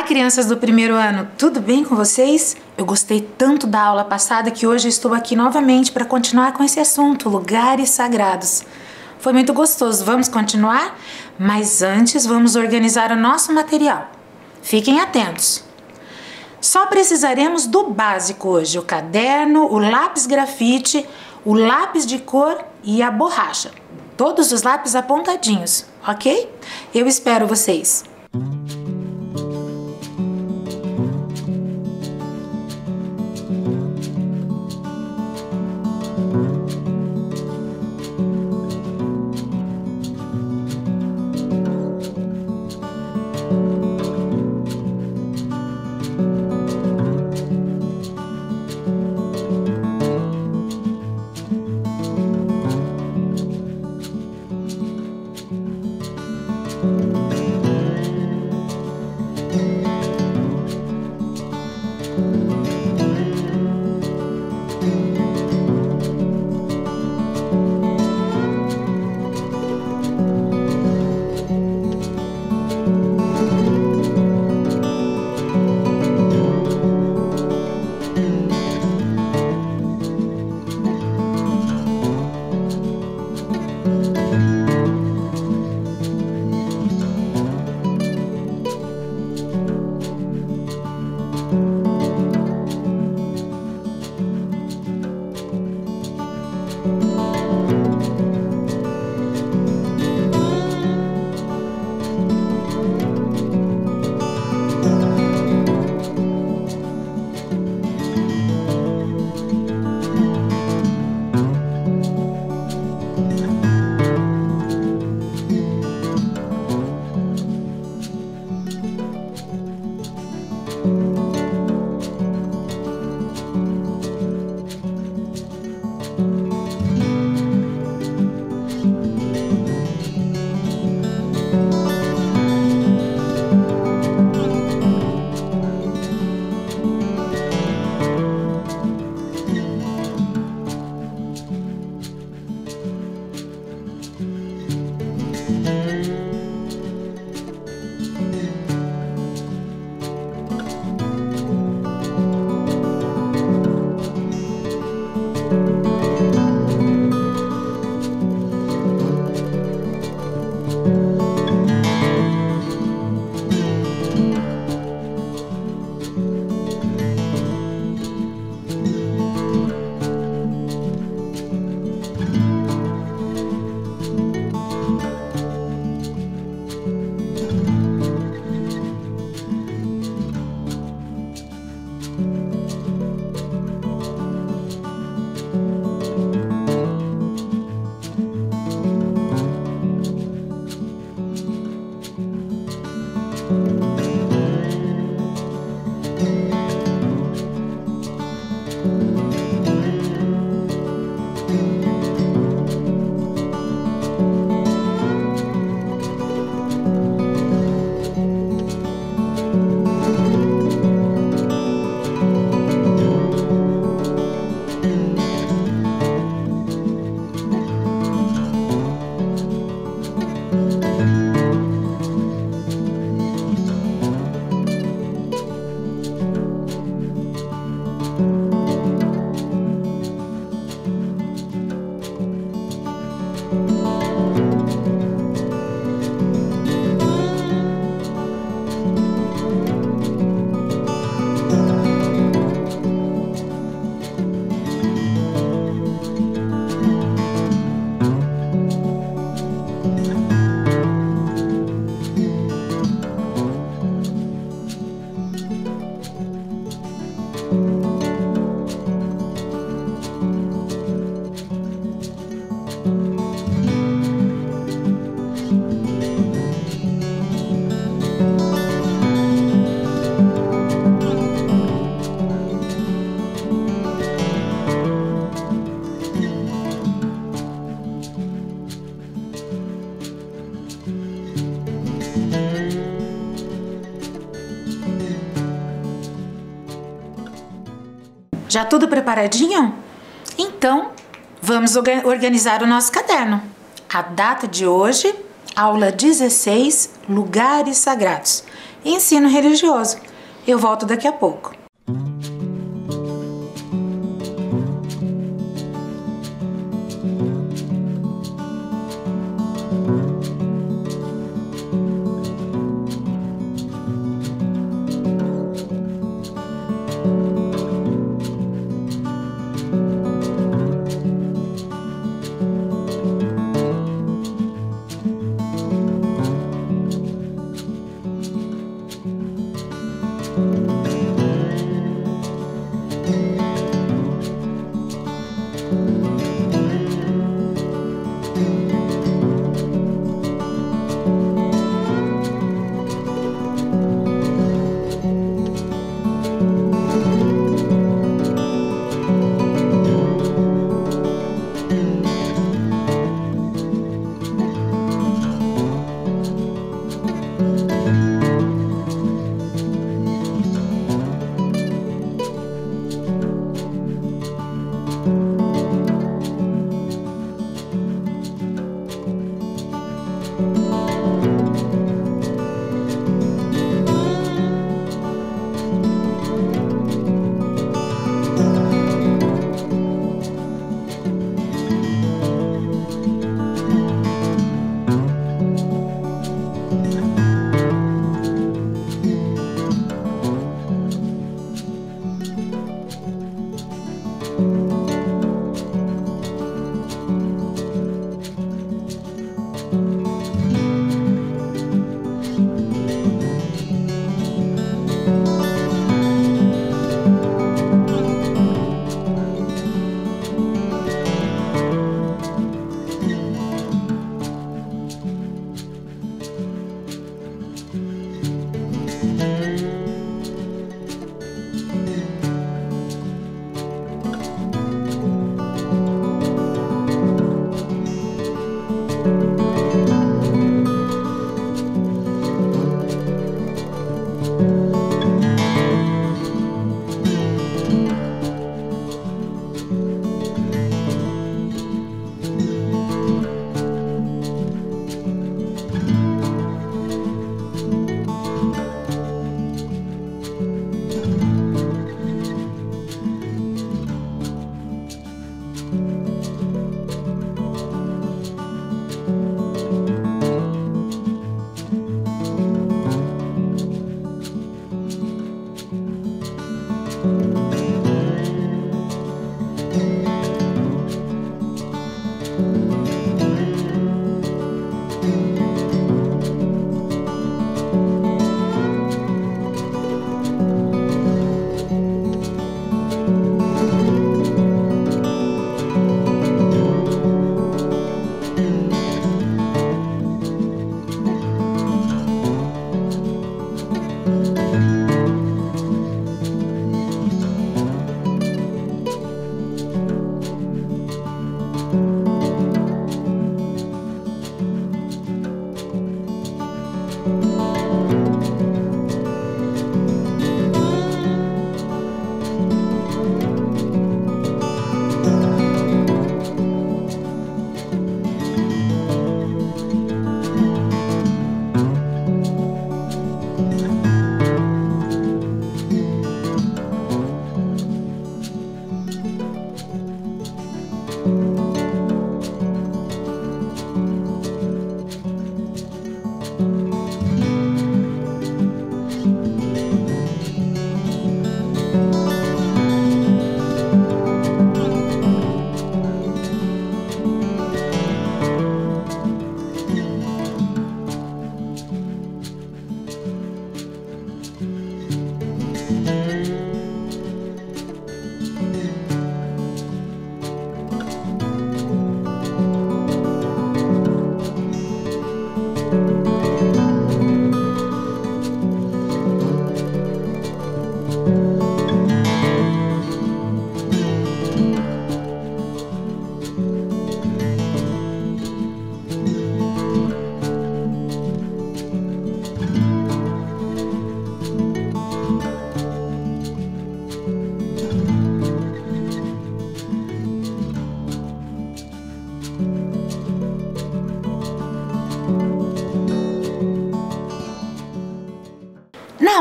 Olá, crianças do primeiro ano, tudo bem com vocês? Eu gostei tanto da aula passada que hoje estou aqui novamente para continuar com esse assunto, lugares sagrados. Foi muito gostoso, vamos continuar? Mas antes vamos organizar o nosso material. Fiquem atentos. Só precisaremos do básico hoje, o caderno, o lápis grafite, o lápis de cor e a borracha. Todos os lápis apontadinhos, ok? Eu espero vocês. Já tudo preparadinho? Então, vamos organizar o nosso caderno. A data de hoje, aula 16, lugares sagrados. e ensino religioso. Eu volto daqui a pouco.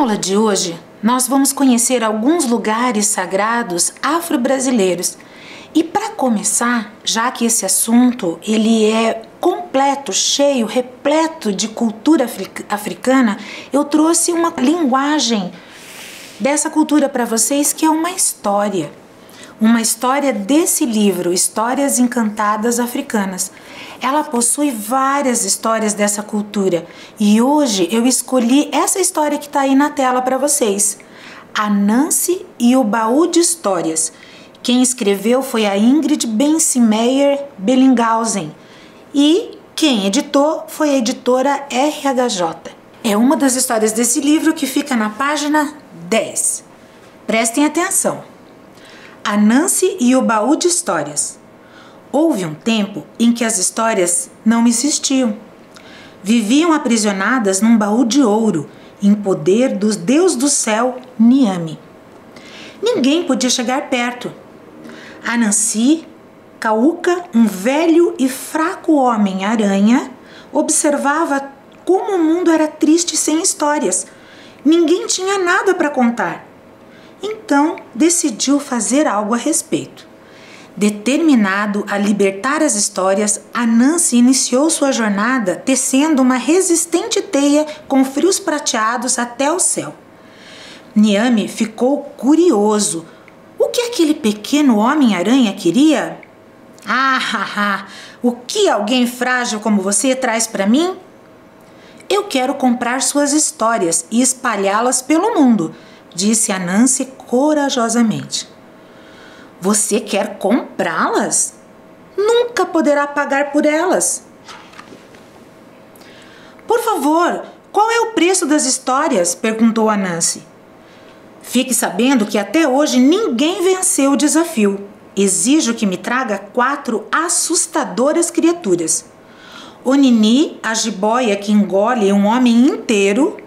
aula de hoje, nós vamos conhecer alguns lugares sagrados afro-brasileiros. E para começar, já que esse assunto ele é completo, cheio, repleto de cultura africana, eu trouxe uma linguagem dessa cultura para vocês, que é uma história. Uma história desse livro, Histórias Encantadas Africanas. Ela possui várias histórias dessa cultura e hoje eu escolhi essa história que está aí na tela para vocês. Anansi e o Baú de Histórias. Quem escreveu foi a Ingrid Bensemeyer Bellinghausen e quem editou foi a editora RHJ. É uma das histórias desse livro que fica na página 10. Prestem atenção. Anansi e o Baú de Histórias. Houve um tempo em que as histórias não existiam. Viviam aprisionadas num baú de ouro, em poder dos deus do céu, Niame. Ninguém podia chegar perto. Anansi, Cauca, um velho e fraco homem-aranha, observava como o mundo era triste sem histórias. Ninguém tinha nada para contar. Então, decidiu fazer algo a respeito. Determinado a libertar as histórias, Anansi iniciou sua jornada tecendo uma resistente teia com frios prateados até o céu. Niame ficou curioso. O que aquele pequeno homem-aranha queria? O que alguém frágil como você traz para mim? Eu quero comprar suas histórias e espalhá-las pelo mundo, disse Anansi corajosamente. Você quer comprá-las? Nunca poderá pagar por elas. Por favor, qual é o preço das histórias? Perguntou Anansi. Fique sabendo que até hoje ninguém venceu o desafio. Exijo que me traga 4 assustadoras criaturas. Onini, a jiboia que engole um homem inteiro.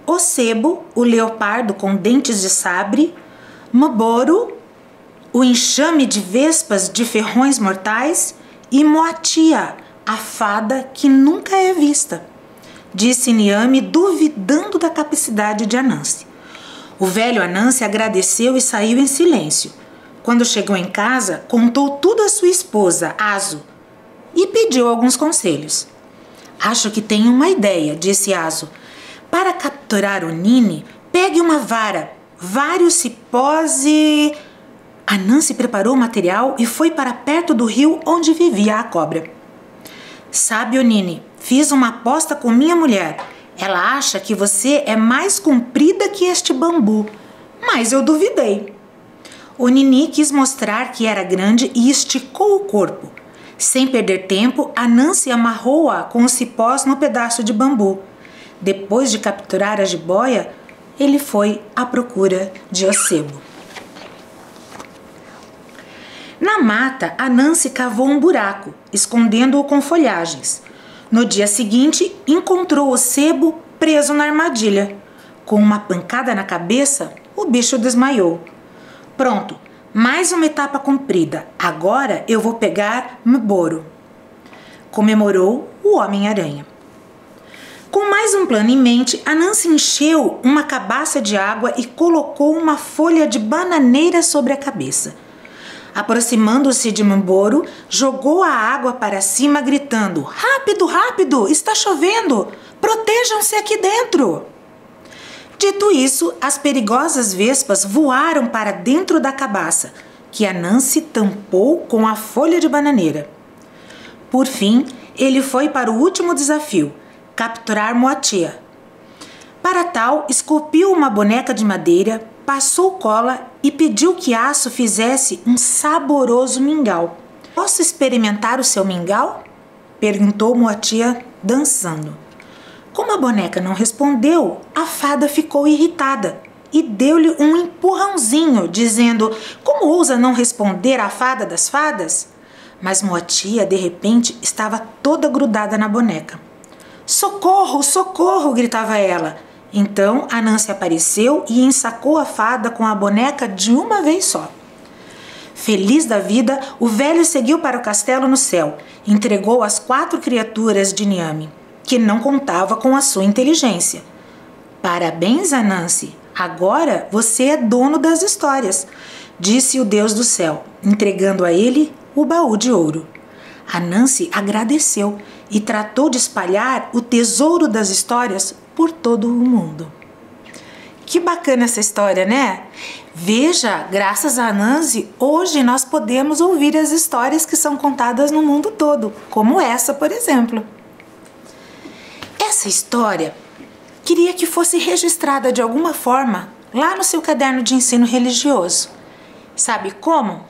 O sebo, o leopardo com dentes de sabre. Mboro, o enxame de vespas de ferrões mortais, e Moatia, a fada que nunca é vista, disse Niame, duvidando da capacidade de Anansi. O velho Anansi agradeceu e saiu em silêncio. Quando chegou em casa, contou tudo à sua esposa, Azo, e pediu alguns conselhos. Acho que tenho uma ideia, disse Azo. Para capturar o Nini, pegue uma vara, vários cipós e... Anansi preparou o material e foi para perto do rio onde vivia a cobra. Sabe, Onini, fiz uma aposta com minha mulher. Ela acha que você é mais comprida que este bambu, mas eu duvidei. Onini quis mostrar que era grande e esticou o corpo. Sem perder tempo, Anansi amarrou-a com os cipós no pedaço de bambu. Depois de capturar a jiboia, ele foi à procura de Ocebo. Na mata, Anansi cavou um buraco, escondendo-o com folhagens. No dia seguinte, encontrou o sebo preso na armadilha. Com uma pancada na cabeça, o bicho desmaiou. Pronto, mais uma etapa cumprida. Agora eu vou pegar Mboro, comemorou o Homem-Aranha. Com mais um plano em mente, Anansi encheu uma cabaça de água e colocou uma folha de bananeira sobre a cabeça. Aproximando-se de Mboro, jogou a água para cima, gritando: "Rápido, rápido! Está chovendo! Protejam-se aqui dentro!" Dito isso, as perigosas vespas voaram para dentro da cabaça, que Anansi tampou com a folha de bananeira. Por fim, ele foi para o último desafio: capturar Moatia. Para tal, esculpiu uma boneca de madeira, passou cola e pediu que Aço fizesse um saboroso mingau. "Posso experimentar o seu mingau?" perguntou Moatia, dançando. Como a boneca não respondeu, a fada ficou irritada e deu-lhe um empurrãozinho, dizendo: "Como ousa não responder à fada das fadas?" Mas Moatia, de repente, estava toda grudada na boneca. "Socorro, socorro!" gritava ela. Então Anansi apareceu e ensacou a fada com a boneca de uma vez só. Feliz da vida, o velho seguiu para o castelo no céu, entregou as 4 criaturas de Niame, que não contava com a sua inteligência. Parabéns, Anansi! Agora você é dono das histórias, disse o Deus do céu, entregando a ele o baú de ouro. Anansi agradeceu e tratou de espalhar o tesouro das histórias por todo o mundo. Que bacana essa história, né? Veja, graças a Anansi, hoje nós podemos ouvir as histórias que são contadas no mundo todo, como essa, por exemplo. Essa história queria que fosse registrada de alguma forma lá no seu caderno de ensino religioso. Sabe como?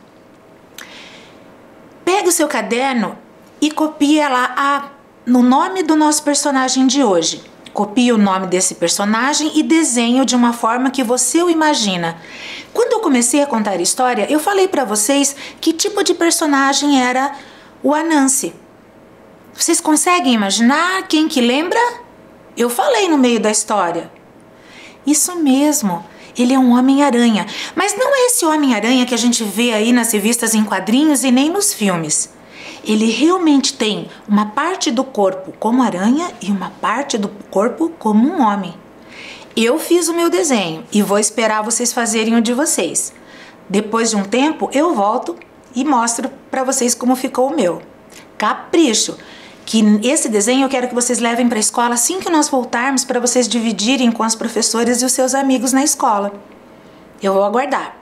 Pega o seu caderno e copia lá no nome do nosso personagem de hoje. Copie o nome desse personagem e desenhe-o de uma forma que você o imagina. Quando eu comecei a contar a história, eu falei para vocês que tipo de personagem era o Anansi. Vocês conseguem imaginar quem que lembra? Eu falei no meio da história. Isso mesmo, ele é um Homem-Aranha. Mas não é esse Homem-Aranha que a gente vê aí nas revistas em quadrinhos e nem nos filmes. Ele realmente tem uma parte do corpo como aranha e uma parte do corpo como um homem. Eu fiz o meu desenho e vou esperar vocês fazerem o de vocês. Depois de um tempo eu volto e mostro para vocês como ficou o meu. Capricho! Que esse desenho eu quero que vocês levem para a escola assim que nós voltarmos, para vocês dividirem com as professoras e os seus amigos na escola. Eu vou aguardar.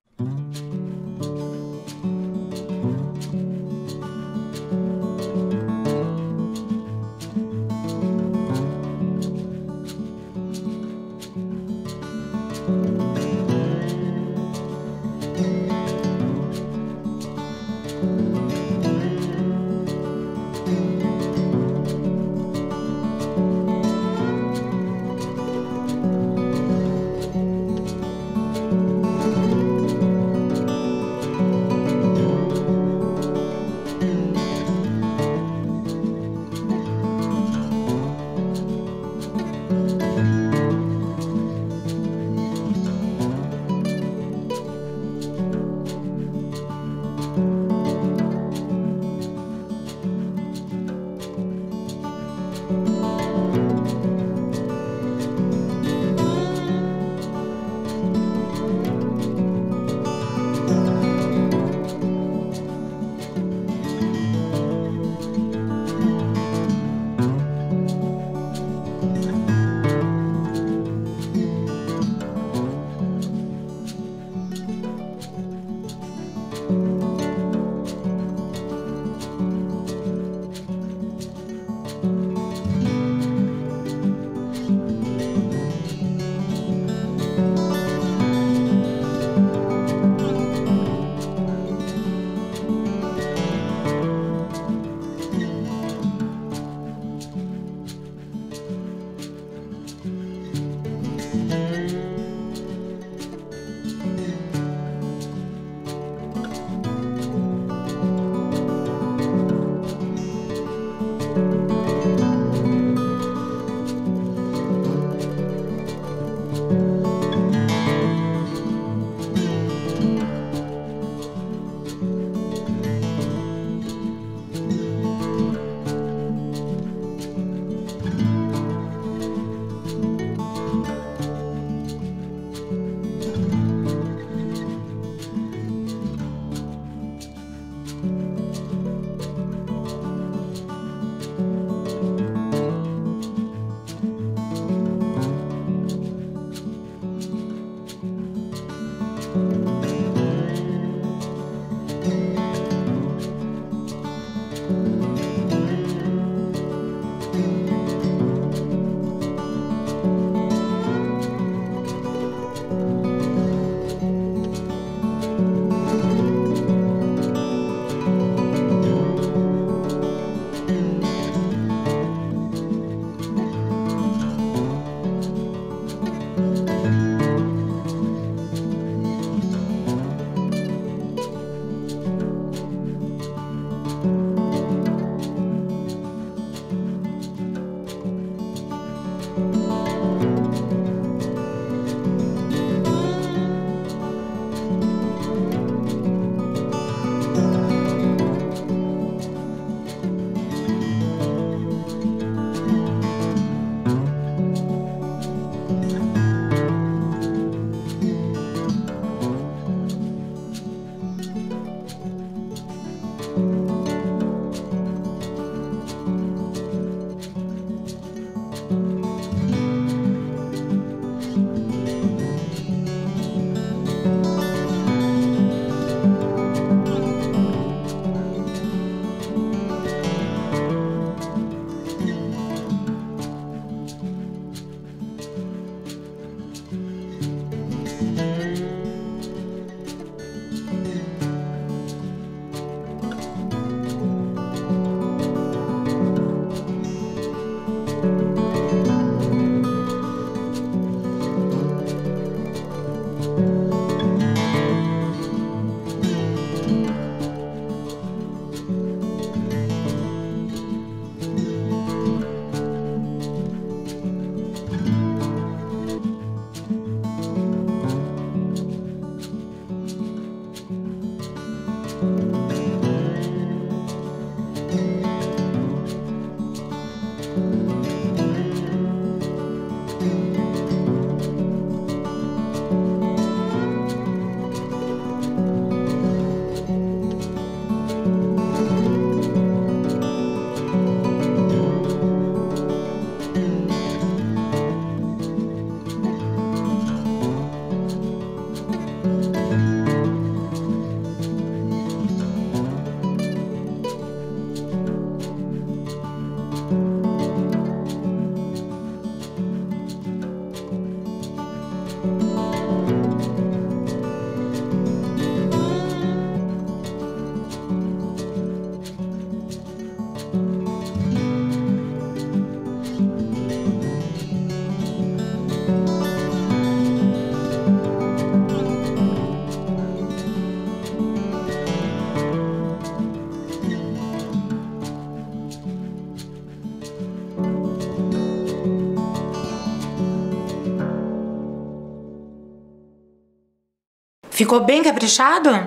Ficou bem caprichado?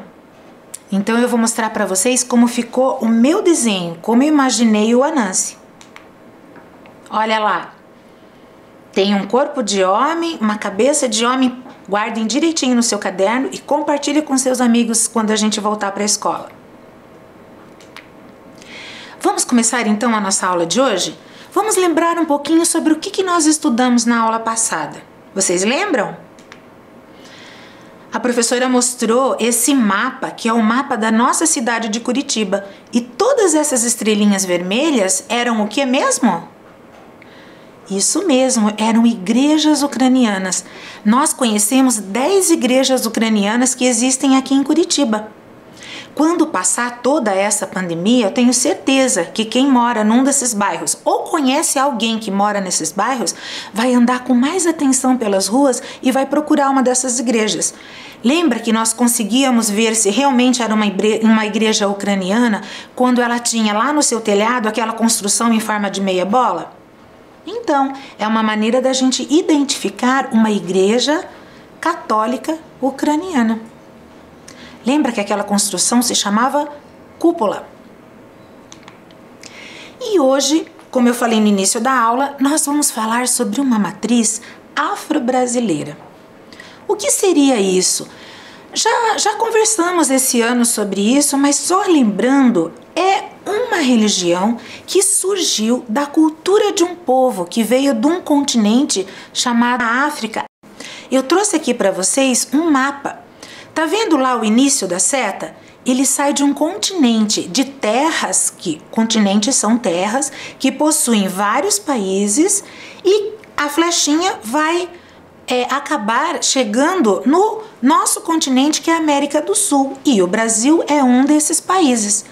Então eu vou mostrar para vocês como ficou o meu desenho, como eu imaginei o Anansi. Olha lá, tem um corpo de homem, uma cabeça de homem. Guardem direitinho no seu caderno e compartilhe com seus amigos quando a gente voltar para a escola. Vamos começar então a nossa aula de hoje? Vamos lembrar um pouquinho sobre o que nós estudamos na aula passada. Vocês lembram? A professora mostrou esse mapa, que é o mapa da nossa cidade de Curitiba. E todas essas estrelinhas vermelhas eram o que mesmo? Isso mesmo, eram igrejas ucranianas. Nós conhecemos 10 igrejas ucranianas que existem aqui em Curitiba. Quando passar toda essa pandemia, eu tenho certeza que quem mora num desses bairros ou conhece alguém que mora nesses bairros vai andar com mais atenção pelas ruas e vai procurar uma dessas igrejas. Lembra que nós conseguíamos ver se realmente era uma igreja ucraniana quando ela tinha lá no seu telhado aquela construção em forma de meia bola? Então, é uma maneira da gente identificar uma igreja católica ucraniana. Lembra que aquela construção se chamava cúpula? E hoje, como eu falei no início da aula, nós vamos falar sobre uma matriz afro-brasileira. O que seria isso? Já conversamos esse ano sobre isso, mas só lembrando, é uma religião que surgiu da cultura de um povo que veio de um continente chamado África. Eu trouxe aqui para vocês um mapa. Tá vendo lá o início da seta? Ele sai de um continente de terras, que continentes são terras, que possuem vários países e a flechinha vai acabar chegando no nosso continente, que é a América do Sul, e o Brasil é um desses países.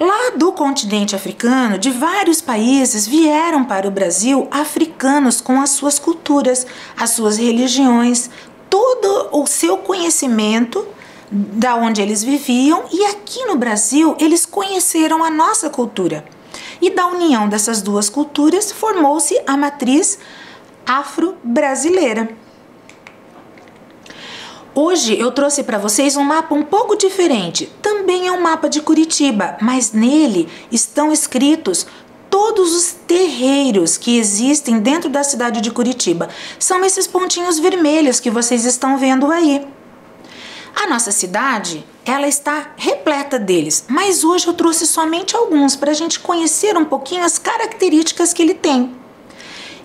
Lá do continente africano, de vários países, vieram para o Brasil africanos com as suas culturas, as suas religiões, todo o seu conhecimento da onde eles viviam, e aqui no Brasil eles conheceram a nossa cultura. E da união dessas duas culturas formou-se a matriz afro-brasileira. Hoje eu trouxe para vocês um mapa um pouco diferente. Também é um mapa de Curitiba, mas nele estão escritos todos os terreiros que existem dentro da cidade de Curitiba. São esses pontinhos vermelhos que vocês estão vendo aí. A nossa cidade, ela está repleta deles, mas hoje eu trouxe somente alguns para a gente conhecer um pouquinho as características que ele tem.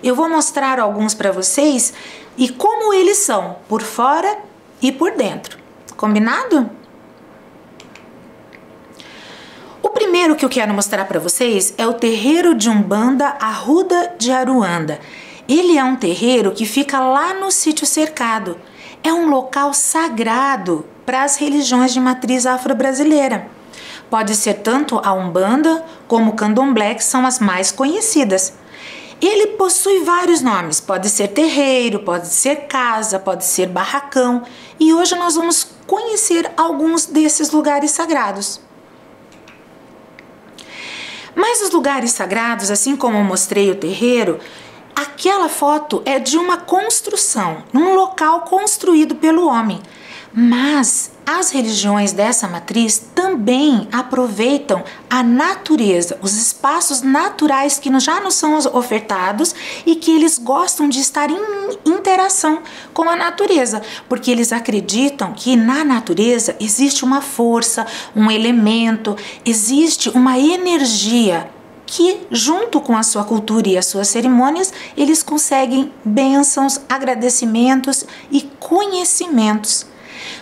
Eu vou mostrar alguns para vocês e como eles são, por fora e por dentro. Combinado? O primeiro que eu quero mostrar para vocês é o terreiro de Umbanda Arruda de Aruanda. Ele é um terreiro que fica lá no sítio cercado. É um local sagrado para as religiões de matriz afro-brasileira. Pode ser tanto a Umbanda como o Candomblé, que são as mais conhecidas. Ele possui vários nomes, pode ser terreiro, pode ser casa, pode ser barracão. E hoje nós vamos conhecer alguns desses lugares sagrados. Mas os lugares sagrados, assim como eu mostrei o terreiro, aquela foto é de uma construção, num local construído pelo homem. Mas as religiões dessa matriz também aproveitam a natureza, os espaços naturais que já nos são ofertados e que eles gostam de estar em interação com a natureza, porque eles acreditam que na natureza existe uma força, um elemento, existe uma energia que, junto com a sua cultura e as suas cerimônias, eles conseguem bênçãos, agradecimentos e conhecimentos.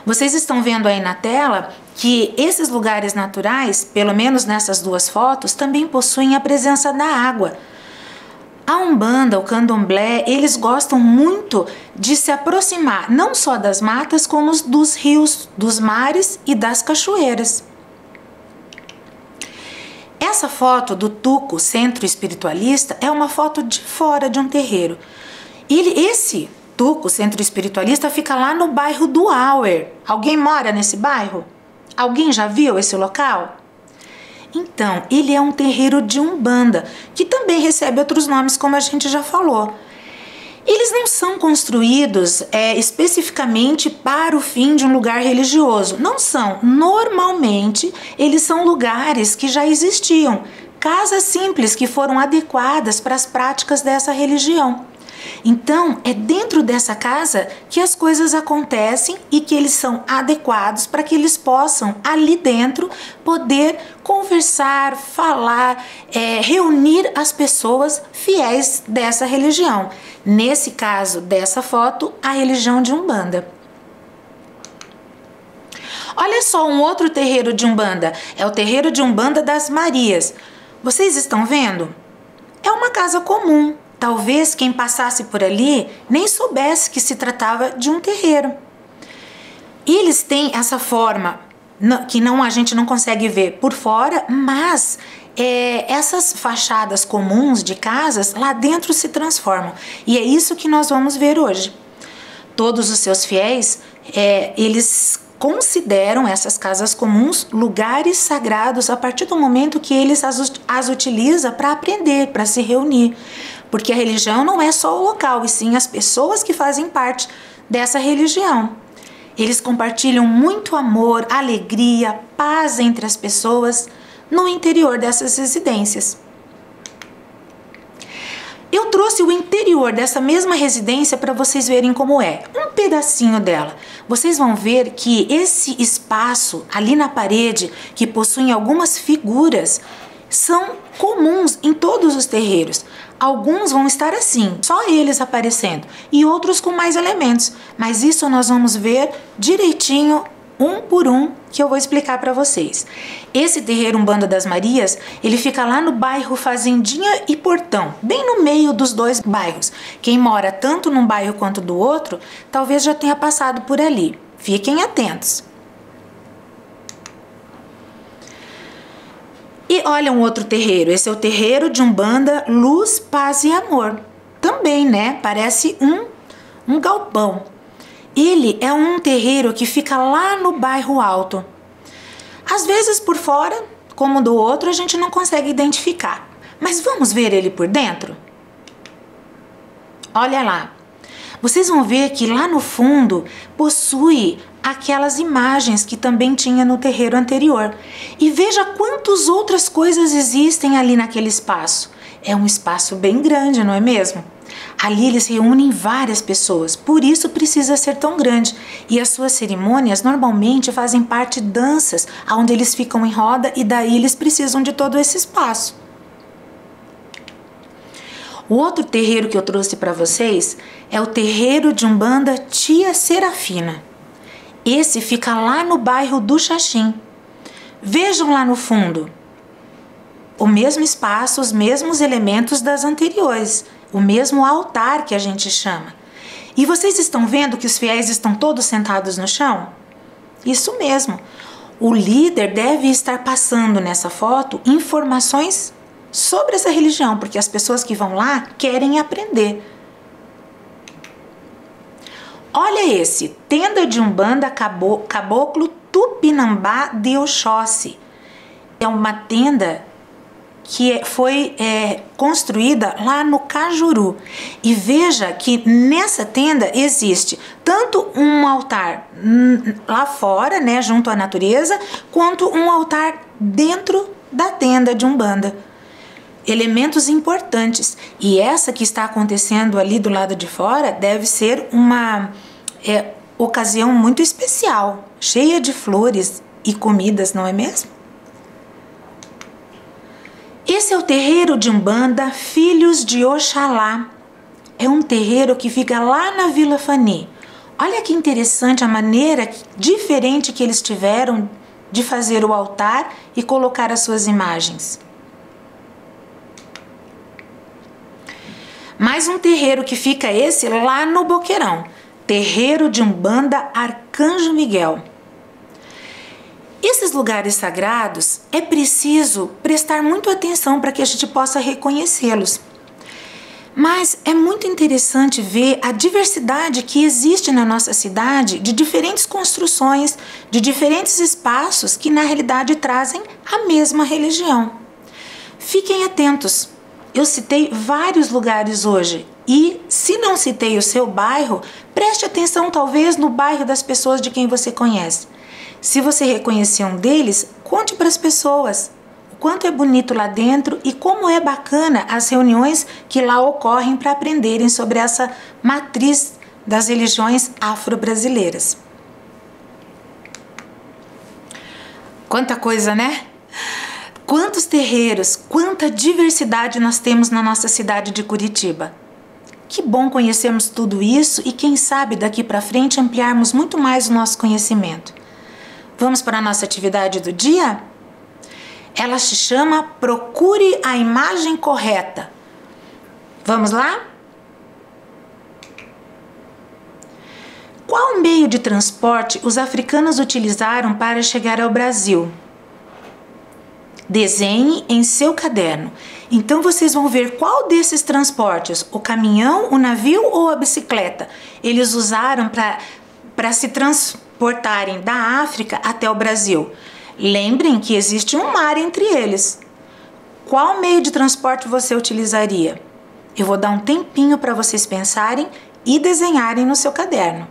Vocês estão vendo aí na tela que esses lugares naturais, pelo menos nessas duas fotos, também possuem a presença da água. A Umbanda, o Candomblé, eles gostam muito de se aproximar não só das matas, como dos rios, dos mares e das cachoeiras. Essa foto do Tuco, centro espiritualista, é uma foto de fora de um terreiro. Esse Tuco, centro espiritualista, fica lá no bairro do Auer. Alguém mora nesse bairro? Alguém já viu esse local? Então, ele é um terreiro de Umbanda, que também recebe outros nomes, como a gente já falou. Eles não são construídos especificamente para o fim de um lugar religioso. Não são. Normalmente, eles são lugares que já existiam. Casas simples que foram adequadas para as práticas dessa religião. Então, é dentro dessa casa que as coisas acontecem e que eles são adequados para que eles possam, ali dentro, poder conversar, falar, reunir as pessoas fiéis dessa religião. Nesse caso dessa foto, a religião de Umbanda. Olha só um outro terreiro de Umbanda, é o terreiro de Umbanda das Marias. Vocês estão vendo? É uma casa comum. Talvez quem passasse por ali nem soubesse que se tratava de um terreiro. E eles têm essa forma que a gente não consegue ver por fora, mas essas fachadas comuns de casas lá dentro se transformam. E é isso que nós vamos ver hoje. Todos os seus fiéis, eles consideram essas casas comuns lugares sagrados a partir do momento que eles as utilizam para aprender, para se reunir. Porque a religião não é só o local, e sim as pessoas que fazem parte dessa religião. Eles compartilham muito amor, alegria, paz entre as pessoas no interior dessas residências. Eu trouxe o interior dessa mesma residência para vocês verem como é. Um pedacinho dela. Vocês vão ver que esse espaço ali na parede, que possui algumas figuras, são comuns em todos os terreiros. Alguns vão estar assim, só eles aparecendo, e outros com mais elementos. Mas isso nós vamos ver direitinho, um por um, que eu vou explicar para vocês. Esse terreiro Umbanda das Marias, ele fica lá no bairro Fazendinha e Portão, bem no meio dos dois bairros. Quem mora tanto num bairro quanto do outro, talvez já tenha passado por ali. Fiquem atentos. E olha um outro terreiro, esse é o terreiro de Umbanda Luz, Paz e Amor. Também, né? Parece um galpão. Ele é um terreiro que fica lá no bairro Alto. Às vezes por fora, como do outro, a gente não consegue identificar. Mas vamos ver ele por dentro? Olha lá. Vocês vão ver que lá no fundo possui aquelas imagens que também tinha no terreiro anterior. E veja quantas outras coisas existem ali naquele espaço. É um espaço bem grande, não é mesmo? Ali eles reúnem várias pessoas, por isso precisa ser tão grande. E as suas cerimônias normalmente fazem parte de danças, onde eles ficam em roda e daí eles precisam de todo esse espaço. O outro terreiro que eu trouxe para vocês é o terreiro de Umbanda Tia Serafina. Esse fica lá no bairro do Xaxim. Vejam lá no fundo. O mesmo espaço, os mesmos elementos das anteriores. O mesmo altar que a gente chama. E vocês estão vendo que os fiéis estão todos sentados no chão? Isso mesmo. O líder deve estar passando nessa foto informações sobre essa religião, porque as pessoas que vão lá querem aprender. Olha esse, tenda de Umbanda Caboclo Tupinambá de Oxóssi. É uma tenda que foi construída lá no Cajuru. E veja que nessa tenda existe tanto um altar lá fora, né, junto à natureza, quanto um altar dentro da tenda de Umbanda. Elementos importantes. E essa que está acontecendo ali do lado de fora deve ser uma ocasião muito especial, cheia de flores e comidas, não é mesmo? Esse é o terreiro de Umbanda Filhos de Oxalá. É um terreiro que fica lá na Vila Fani. Olha que interessante a maneira diferente que eles tiveram de fazer o altar e colocar as suas imagens. Mais um terreiro que fica esse lá no Boqueirão. Terreiro de Umbanda Arcanjo Miguel. Esses lugares sagrados é preciso prestar muito atenção para que a gente possa reconhecê-los. Mas é muito interessante ver a diversidade que existe na nossa cidade de diferentes construções, de diferentes espaços que na realidade trazem a mesma religião. Fiquem atentos. Eu citei vários lugares hoje e, se não citei o seu bairro, preste atenção talvez no bairro das pessoas de quem você conhece. Se você reconhecer um deles, conte para as pessoas o quanto é bonito lá dentro e como é bacana as reuniões que lá ocorrem para aprenderem sobre essa matriz das religiões afro-brasileiras. Quanta coisa, né? Quantos terreiros, quanta diversidade nós temos na nossa cidade de Curitiba. Que bom conhecermos tudo isso e quem sabe daqui para frente ampliarmos muito mais o nosso conhecimento. Vamos para a nossa atividade do dia? Ela se chama Procure a Imagem Correta. Vamos lá? Qual meio de transporte os africanos utilizaram para chegar ao Brasil? Desenhe em seu caderno. Então vocês vão ver qual desses transportes, o caminhão, o navio ou a bicicleta, eles usaram para se transportarem da África até o Brasil. Lembrem que existe um mar entre eles. Qual meio de transporte você utilizaria? Eu vou dar um tempinho para vocês pensarem e desenharem no seu caderno.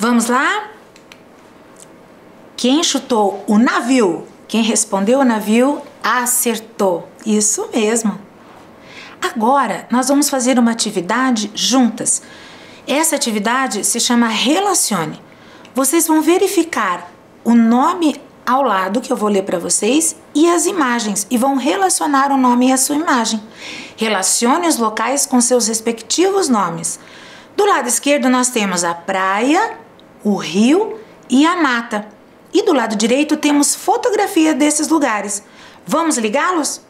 Vamos lá? Quem chutou o navio? Quem respondeu o navio acertou. Isso mesmo. Agora, nós vamos fazer uma atividade juntas. Essa atividade se chama Relacione. Vocês vão verificar o nome ao lado, que eu vou ler para vocês, e as imagens, e vão relacionar o nome e a sua imagem. Relacione os locais com seus respectivos nomes. Do lado esquerdo nós temos a praia, o rio e a mata. E do lado direito temos fotografia desses lugares. Vamos ligá-los?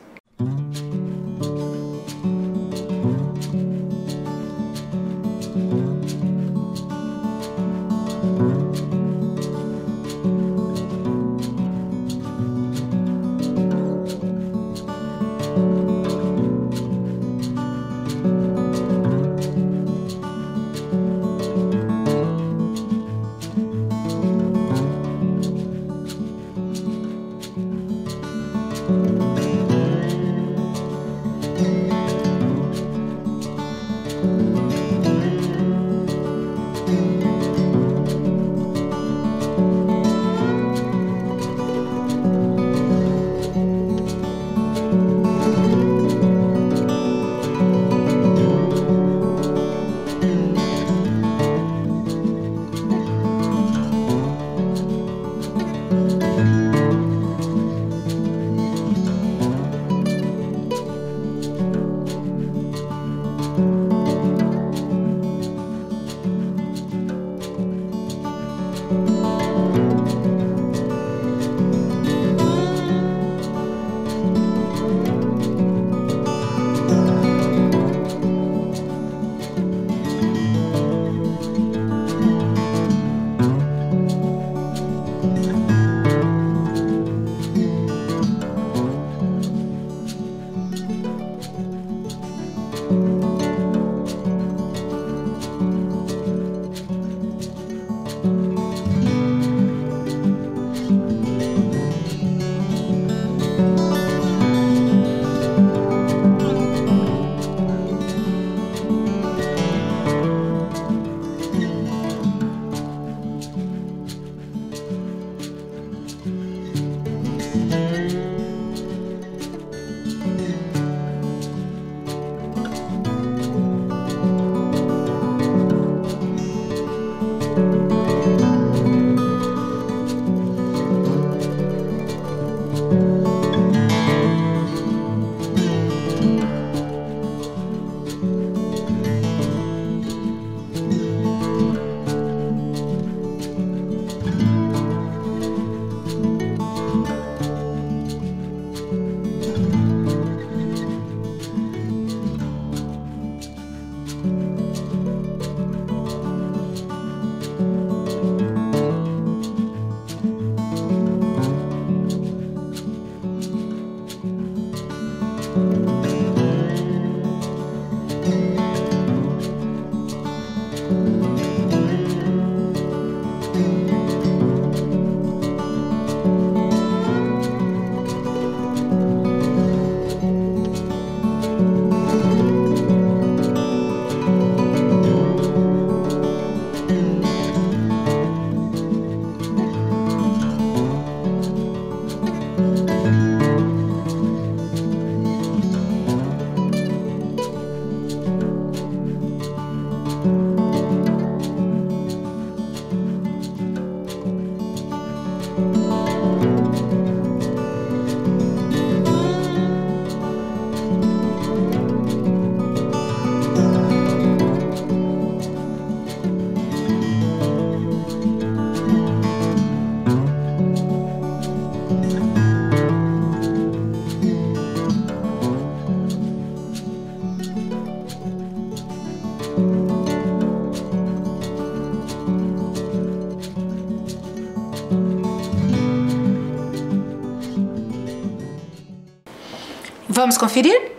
Vamos conferir?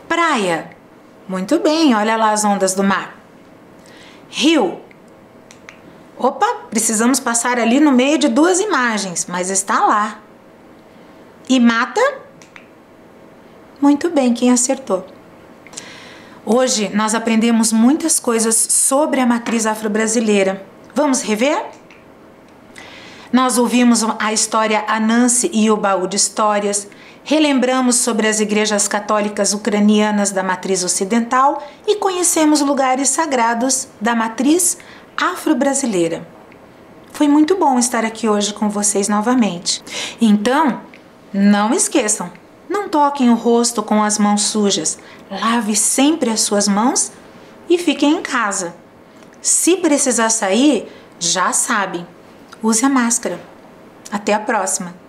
Praia. Muito bem, olha lá as ondas do mar. Rio. Opa, precisamos passar ali no meio de duas imagens, mas está lá. E mata? Muito bem, quem acertou. Hoje nós aprendemos muitas coisas sobre a matriz afro-brasileira. Vamos rever? Nós ouvimos a história Anansi e o baú de histórias, relembramos sobre as igrejas católicas ucranianas da matriz ocidental e conhecemos lugares sagrados da matriz afro-brasileira. Foi muito bom estar aqui hoje com vocês novamente. Então, não esqueçam, não toquem o rosto com as mãos sujas. Lave sempre as suas mãos e fiquem em casa. Se precisar sair, já sabem, use a máscara. Até a próxima!